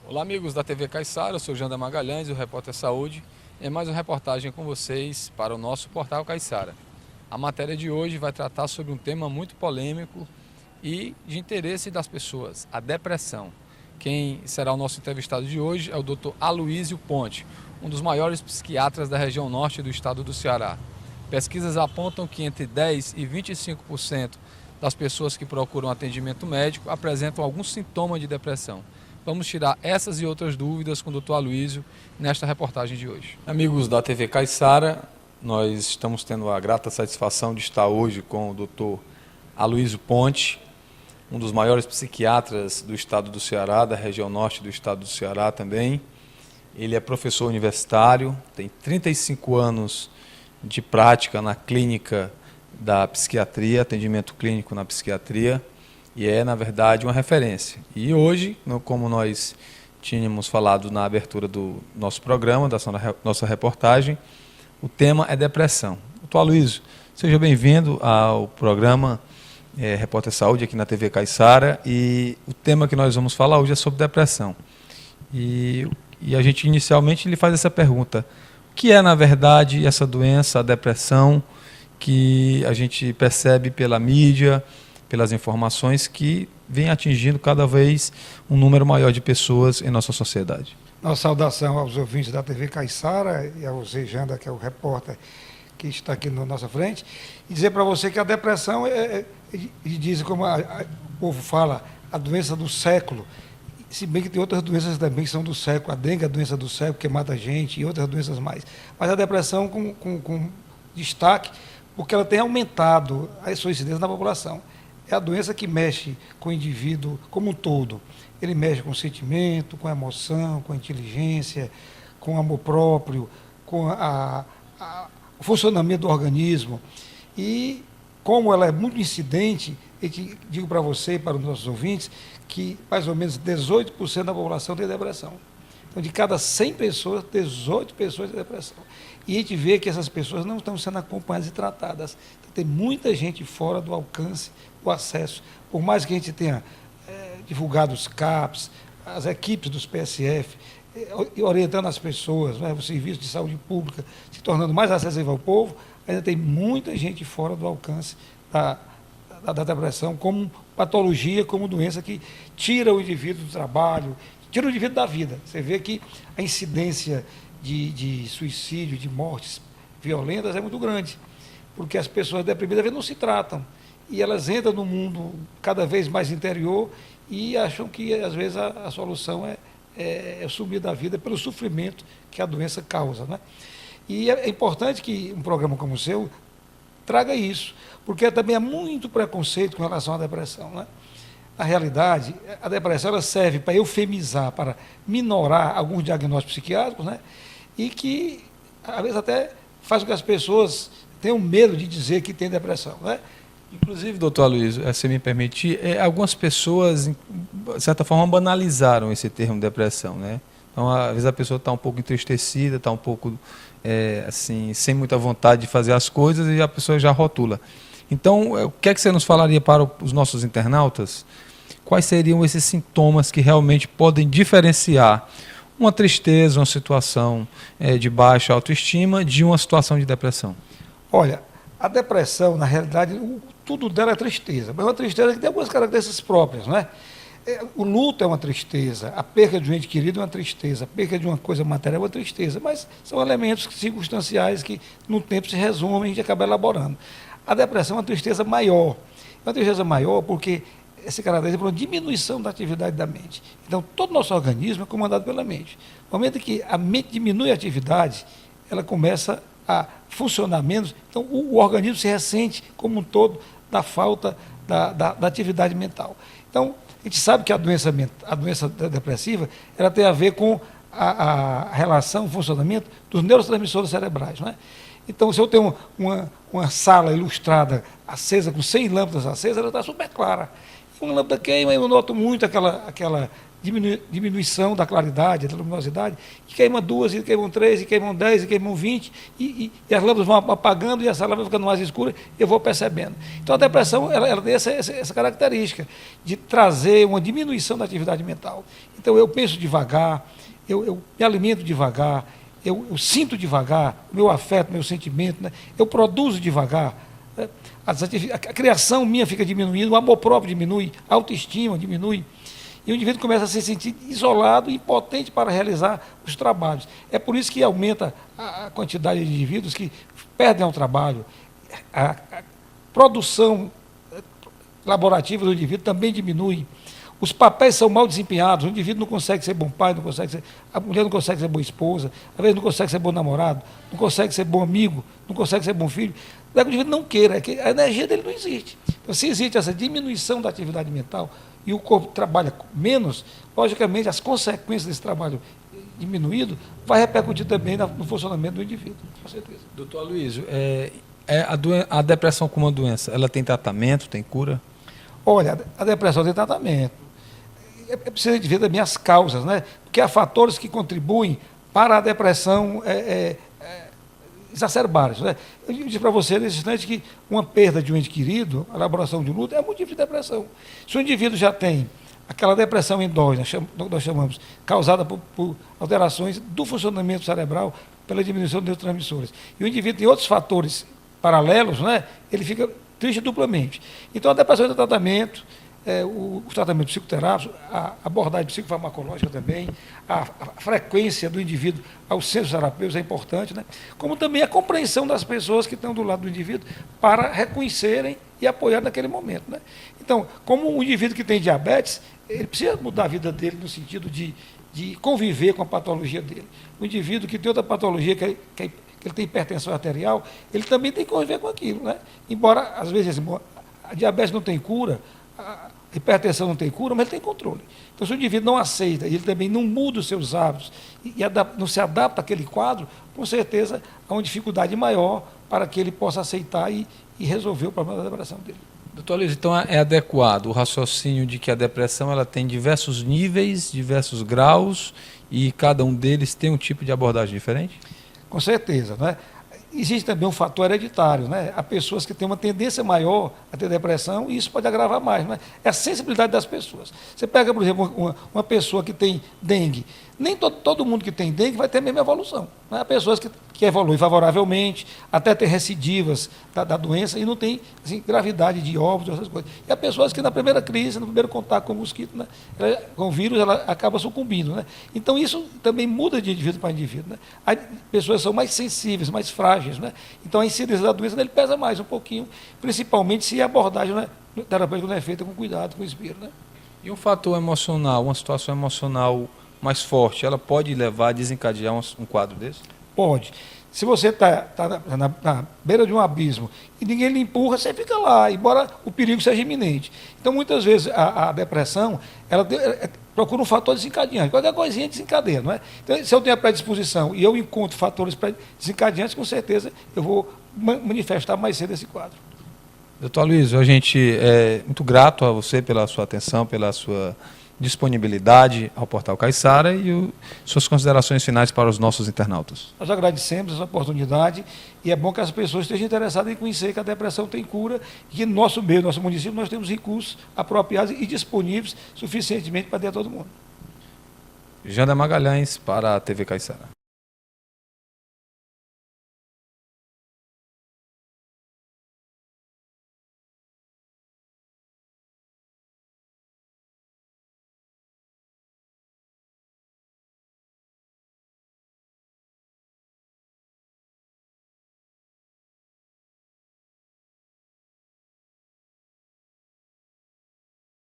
Olá, amigos da TV Caiçara, eu sou Janda Magalhães, o repórter Saúde, e mais uma reportagem com vocês para o nosso portal Caiçara. A matéria de hoje vai tratar sobre um tema muito polêmico e de interesse das pessoas, a depressão. Quem será o nosso entrevistado de hoje é o Dr. Aloísio Ponte, um dos maiores psiquiatras da região norte do estado do Ceará. Pesquisas apontam que entre 10% e 25% das pessoas que procuram atendimento médico apresentam algum sintoma de depressão. Vamos tirar essas e outras dúvidas com o Dr. Aloísio nesta reportagem de hoje. Amigos da TV Caiçara, nós estamos tendo a grata satisfação de estar hoje com o Dr. Aloísio Ponte, um dos maiores psiquiatras do estado do Ceará, da região norte do estado do Ceará também. Ele é professor universitário, tem 35 anos de prática na clínica da psiquiatria, atendimento clínico na psiquiatria, e é, na verdade, uma referência. E hoje, como nós tínhamos falado na abertura do nosso programa, da nossa reportagem, o tema é depressão. Doutor Aloísio, seja bem-vindo ao programa Repórter Saúde aqui na TV Caiçara, e o tema que nós vamos falar hoje é sobre depressão. E a gente inicialmente lhe faz essa pergunta: o que é, na verdade, essa doença, a depressão, que a gente percebe pela mídia, pelas informações, que vem atingindo cada vez um número maior de pessoas em nossa sociedade? Nossa saudação aos ouvintes da TV Caiçara e ao Zé Janda, que é o repórter que está aqui na nossa frente, e dizer para você que a depressão diz, como o povo fala, a doença do século, se bem que tem outras doenças também que são do século, a dengue é a doença do século, que mata a gente, e outras doenças mais. Mas a depressão com destaque, porque ela tem aumentado a sua incidência na população. É a doença que mexe com o indivíduo como um todo. Ele mexe com o sentimento, com a emoção, com a inteligência, com o amor próprio, com o funcionamento do organismo. E como ela é muito incidente, eu digo para você e para os nossos ouvintes que mais ou menos 18% da população tem depressão. Então, de cada 100 pessoas, 18 pessoas têm depressão. E a gente vê que essas pessoas não estão sendo acompanhadas e tratadas. Então, tem muita gente fora do alcance, do acesso. Por mais que a gente tenha divulgado os CAPs, as equipes dos PSF, orientando as pessoas, o serviço de saúde pública, se tornando mais acessível ao povo, ainda tem muita gente fora do alcance da depressão como patologia, como doença que tira o indivíduo do trabalho, tira o indivíduo da vida. Você vê que a incidência de suicídio, de mortes violentas é muito grande, porque as pessoas deprimidas às vezes não se tratam, e elas entram no mundo cada vez mais interior e acham que às vezes a solução é sumir da vida pelo sofrimento que a doença causa, né? E é importante que um programa como o seu traga isso, porque também há muito preconceito com relação à depressão, né? Na realidade, a depressão ela serve para eufemizar, para minorar alguns diagnósticos psiquiátricos, né? E que, às vezes, até faz com que as pessoas tenham medo de dizer que tem depressão, né? Inclusive, doutor Aloísio, se me permitir, algumas pessoas, de certa forma, banalizaram esse termo depressão, né? Então, às vezes a pessoa está um pouco entristecida, está um pouco, assim, sem muita vontade de fazer as coisas, e a pessoa já rotula. Então, o que é que você nos falaria para os nossos internautas? Quais seriam esses sintomas que realmente podem diferenciar uma tristeza, uma situação de baixa autoestima, de uma situação de depressão? Olha, a depressão, na realidade, tudo dela é tristeza, mas é uma tristeza que tem algumas características próprias, né? O luto é uma tristeza, a perda de um ente querido é uma tristeza, a perda de uma coisa material é uma tristeza, mas são elementos circunstanciais que, no tempo, se resumem e a gente acaba elaborando. A depressão é uma tristeza maior. É uma tristeza maior porque se caracteriza por uma diminuição da atividade da mente. Então, todo o nosso organismo é comandado pela mente. No momento em que a mente diminui a atividade, ela começa a funcionar menos, então o organismo se ressente como um todo da falta da atividade mental. Então, a gente sabe que a doença depressiva ela tem a ver com a relação, o funcionamento dos neurotransmissores cerebrais, não é? Então, se eu tenho uma sala ilustrada, acesa, com 100 lâmpadas acesas, ela está super clara. Uma lâmpada queima e eu noto muito aquela diminuição da claridade, da luminosidade, que queima 2, e queimam 3, e queimam 10, e queimam 20, e as lâmpadas vão apagando e essa lâmpada vai ficando mais escura, eu vou percebendo. Então a depressão ela tem essa característica de trazer uma diminuição da atividade mental. Então eu penso devagar, eu me alimento devagar, eu sinto devagar, meu afeto, meu sentimento, né? Eu produzo devagar. Né? A criação minha fica diminuindo, o amor próprio diminui, a autoestima diminui. E o indivíduo começa a se sentir isolado e impotente para realizar os trabalhos. É por isso que aumenta a quantidade de indivíduos que perdem ao trabalho. A produção laborativa do indivíduo também diminui. Os papéis são mal desempenhados, o indivíduo não consegue ser bom pai, a mulher não consegue ser boa esposa, às vezes não consegue ser bom namorado, não consegue ser bom amigo, não consegue ser bom filho. Não é que o indivíduo não queira, é que a energia dele não existe. Então, se existe essa diminuição da atividade mental e o corpo trabalha menos, logicamente as consequências desse trabalho diminuído vai repercutir também no funcionamento do indivíduo, com certeza. Doutor Aloysio, a depressão como uma doença, ela tem tratamento, tem cura? Olha, a depressão tem tratamento. É preciso ver também as causas, né? Porque há fatores que contribuem para a depressão exacerbar. Né? Eu disse para você nesse instante que uma perda de um ente querido, a elaboração de um luto, é motivo de depressão. Se o indivíduo já tem aquela depressão endógena, nós chamamos, causada por alterações do funcionamento cerebral, pela diminuição de neurotransmissores, e o indivíduo tem outros fatores paralelos, né? Ele fica triste duplamente. Então, a depressão tem tratamento, o tratamento psicoterápico, a abordagem psicofarmacológica também, a frequência do indivíduo aos centros terapêuticos é importante, né? Como também a compreensão das pessoas que estão do lado do indivíduo para reconhecerem e apoiar naquele momento, né? Então, como o indivíduo que tem diabetes, ele precisa mudar a vida dele no sentido de conviver com a patologia dele. O indivíduo que tem outra patologia, que ele tem hipertensão arterial, ele também tem que conviver com aquilo, né? Embora, às vezes, a diabetes não tem cura, a hipertensão não tem cura, mas ele tem controle. Então, se o indivíduo não aceita, e ele também não muda os seus hábitos, não se adapta àquele quadro, com certeza há uma dificuldade maior para que ele possa aceitar e resolver o problema da depressão dele. Doutor Aloysio, então é adequado o raciocínio de que a depressão ela tem diversos níveis, diversos graus, e cada um deles tem um tipo de abordagem diferente? Com certeza, né? Existe também um fator hereditário, né? Há pessoas que têm uma tendência maior a ter depressão e isso pode agravar mais, né? É a sensibilidade das pessoas. Você pega, por exemplo, uma pessoa que tem dengue, nem todo mundo que tem dengue vai ter a mesma evolução, né? Há pessoas que evoluem favoravelmente, até ter recidivas da doença e não tem assim, gravidade de óbito, essas coisas. E há pessoas que na primeira crise, no primeiro contato com o mosquito, né, com o vírus, ela acaba sucumbindo, né? Então isso também muda de indivíduo para indivíduo, né? Há pessoas que são mais sensíveis, mais frágeis, né? Então a incidência da doença ele pesa mais um pouquinho, principalmente se a abordagem, né, terapêutica não é feita com cuidado, com espírito, né? E um fator emocional, uma situação emocional mais forte, ela pode levar a desencadear um quadro desse? Pode. Se você está na beira de um abismo e ninguém lhe empurra, você fica lá, embora o perigo seja iminente. Então, muitas vezes, a depressão, ela procura um fator desencadeante. Qualquer coisinha desencadeia, não é? Então, se eu tenho a predisposição e eu encontro fatores desencadeantes, com certeza eu vou manifestar mais cedo esse quadro. Doutor Aloysio, a gente é muito grato a você pela sua atenção, pela sua disponibilidade ao Portal Caiçara e suas considerações finais para os nossos internautas. Nós agradecemos essa oportunidade e é bom que as pessoas estejam interessadas em conhecer que a depressão tem cura e que no nosso meio, no nosso município, nós temos recursos apropriados e disponíveis suficientemente para atender a todo mundo. Janda Magalhães para a TV Caiçara.